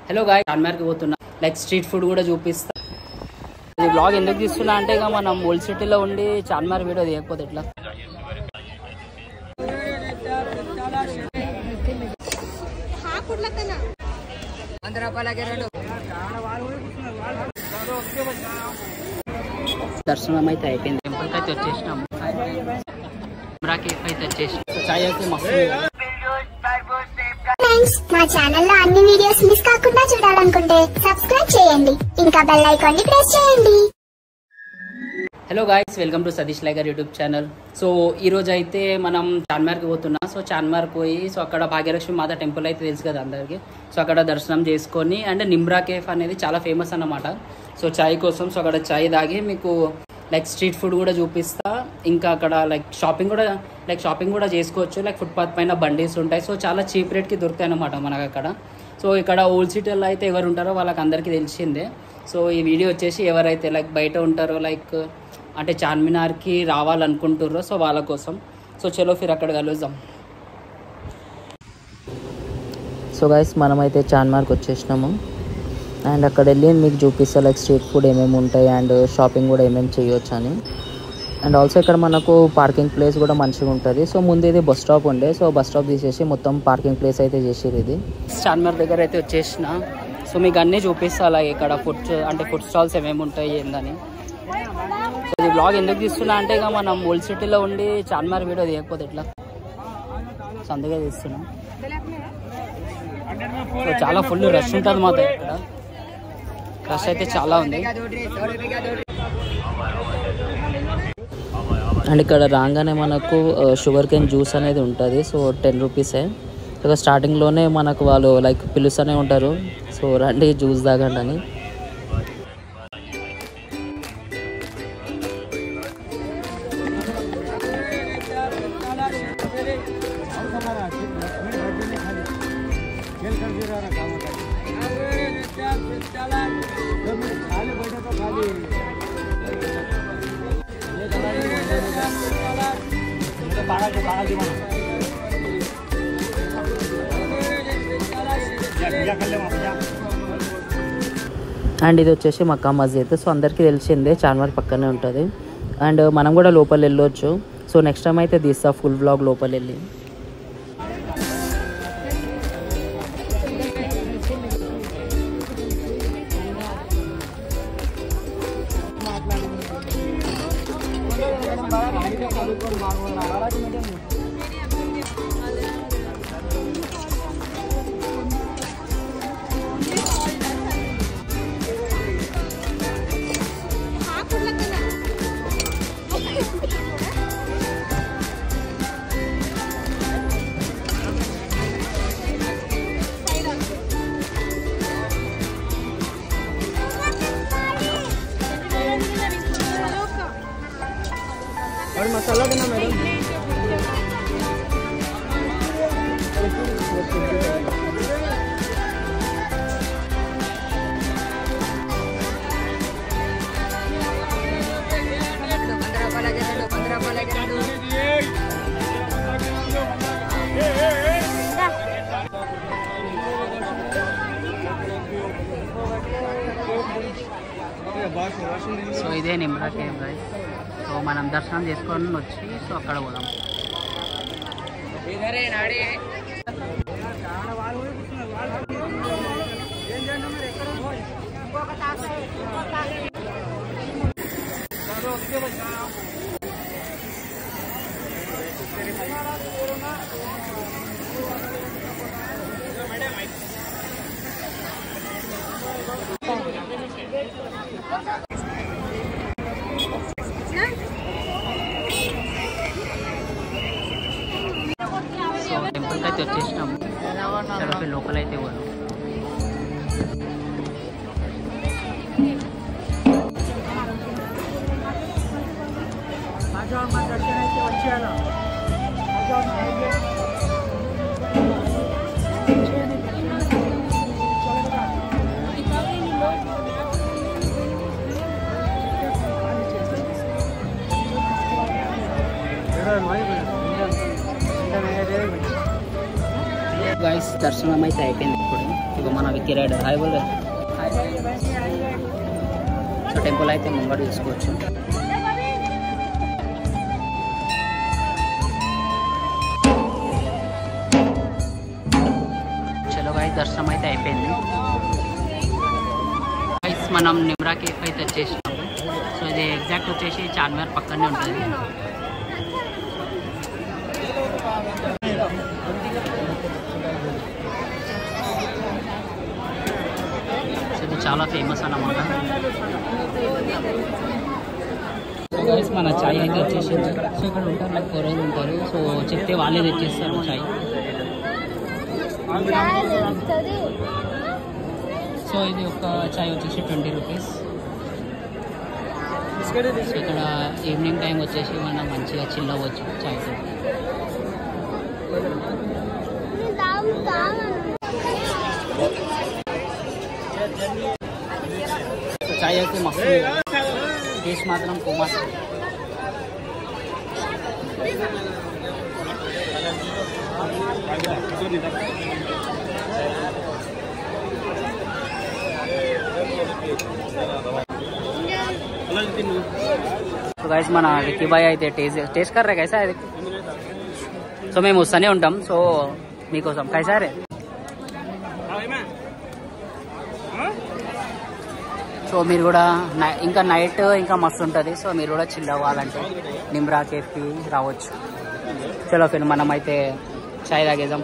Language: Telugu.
హలో గాయ్స్, చార్మినార్కి పోతున్నా. లైక్ స్ట్రీట్ ఫుడ్ కూడా చూపిస్తా. ఈ బ్లాగ్ ఎందుకు తీస్తున్నా అంటే ఇక మనం ఓల్డ్ సిటీలో ఉండి చార్మినార్ వీడియో తీయకపోతే ఎట్లా. దర్శనం అయితే అయిపోయింది. టెంపుల్కి అయితే వచ్చేసినాము. అయితే వచ్చేసినాం. చాయ్ అయితే మస్తు. మా ఛానల్లో అన్ని వీడియోస్ మిస్ కాకుండా చూడాలనుకుంటే సబ్స్క్రైబ్ చేయండి, ఇంకా బెల్ ఐకాన్ ని ప్రెస్ చేయండి. Hello guys, welcome to Satish Liger YouTube channel. So ఈ రోజు అయితే మనం చార్మినార్కి పోతున్నా. సో చార్మినార్కి పోయి అక్కడ భాగ్యలక్ష్మి మాత టెంపుల్ అయితే తెలుసు కదా అందరికి. సో అక్కడ దర్శనం చేసుకొని అండ్ నిమ్రా కేఫ్ అనేది చాలా ఫేమస్ అన్నమాట. సో చాయ్ కోసం. సో అక్కడ చాయ్ తాగి మీకు లైక్ స్ట్రీట్ ఫుడ్ కూడా చూపిస్తా. ఇంకా అక్కడ షాపింగ్ కూడా చేసుకోవచ్చు. లైక్ ఫుట్పాత్ పైన బండీస్ ఉంటాయి. సో చాలా చీప్ రేట్కి దొరుకుతాయి అన్నమాట మనకు అక్కడ. సో ఇక్కడ ఓల్డ్ సిటీలో అయితే ఎవరు ఉంటారో వాళ్ళకి అందరికీ తెలిసిందే. సో ఈ వీడియో వచ్చేసి ఎవరైతే లైక్ బయట ఉంటారో లైక్ అంటే చార్మినార్కి రావాలనుకుంటుర్రో సో వాళ్ళ కోసం. సో చలో ఫిర్ అక్కడ కలుద్దాం. సో గైస్, మనమైతే చార్మినార్కి వచ్చేసినాము. అండ్ అక్కడ వెళ్ళి మీకు చూపిస్తా లైక్ స్ట్రీట్ ఫుడ్ ఏమేమి ఉంటాయి అండ్ షాపింగ్ కూడా ఏమేమి చేయొచ్చు అని. అండ్ ఆల్సో ఇక్కడ మనకు పార్కింగ్ ప్లేస్ కూడా మంచిగా ఉంటుంది. సో ముందు ఇది బస్ స్టాప్ ఉండే. సో బస్ స్టాప్ తీసేసి మొత్తం పార్కింగ్ ప్లేస్ అయితే చేసిరు. ఇది చార్మినార్ దగ్గర అయితే వచ్చేసిన. సో మీకు అన్నీ చూపిస్తా అలాగే ఇక్కడ ఫుడ్ స్టాల్స్ ఏమేమి ఉంటాయి ఏందని. సో ఈ బ్లాగ్ ఎందుకు తీస్తున్నా అంటే ఇక మనం ఓల్డ్ సిటీలో ఉండి చార్మినార్ వీడియో తీయకపోతే ఎట్లా. సో అందుకే తీస్తున్నాం. సో చాలా ఫుల్ రష్ ఉంటుంది మాత్రం. ఇక్కడ రష్ అయితే చాలా ఉంది. అండ్ ఇక్కడ రాగానే మనకు షుగర్ కేన్ జ్యూస్ అనేది ఉంటుంది. సో 10 రూపీసే. ఇక స్టార్టింగ్లోనే మనకు వాళ్ళు లైక్ పిలుస్తూనే ఉంటారు, సో రండి జ్యూస్ తాగండి అని. అండ్ ఇది వచ్చేసి మక్కా మస్జిద్. సో అందరికీ తెలిసిందే, చార్మినార్ పక్కనే ఉంటుంది. అండ్ మనం కూడా లోపల వెళ్ళొచ్చు. సో నెక్స్ట్ టైం అయితే తీస్తా ఫుల్ వ్లాగ్ లోపల వెళ్ళి. मसाला देना मैडम. సో ఇదే నిమ్రా కేవ్ గైస్. సో మనం దర్శనం చేసుకొని వచ్చి సో అక్కడ పోదాం. టెంపుల్కి అయితే వచ్చేసినాము. చలో లోపలైతే పోదాం. गाइस दर्शనం అయితే అయిపోయింది. ఇప్పుడు ఇక మన విక్కీ రైడర్ హాయ్ బోల్. సో టెంపుల్ అయితే ముంగడు చూసుకోవచ్చు. చలో గాయ్స్ దర్శనం అయితే అయిపోయింది. గాయ్స్ మనం నిమ్రా కేఫ్ అయితే వచ్చేసినాము. సో ఇది ఎగ్జాక్ట్ వచ్చేసి చార్మినార్ పక్కనే ఉంటుంది. సో ఇది చాలా ఫేమస్ అన్నమాట. సో గైస్ మన చాయ్ అయితే వచ్చేసింది. సో ఇక్కడ ఉంటారు నాకు 4 రోజులు ఉంటారు. సో చెప్తే వాళ్ళే తెచ్చేస్తారు చాయ్. సో ఇది ఒక చాయ్ వచ్చేసి 20 రూపీస్. సో ఇక్కడ ఈవినింగ్ టైం వచ్చేసి మనం మంచిగా చిల్ అవ్వచ్చు చాయ్తో. సో చాయ్ అయితే మస్తు టేస్ట్ మాత్రం కోమాస్. సో గైస్ మన విక్కీ బాయ్ అయితే టేస్ట్ కర్రే కైసా. సో మేము వస్తూనే ఉంటాం. సో మీకోసం కైసారే. సో మీరు కూడా ఇంకా నైట్ ఇంకా మస్తు ఉంటుంది. సో మీరు కూడా చిల్ అవ్వాలంటే నిమ్రా కేఫ్కి రావచ్చు. చలో ఫిర్ మనం అయితే చాయ్ తాగేద్దాం.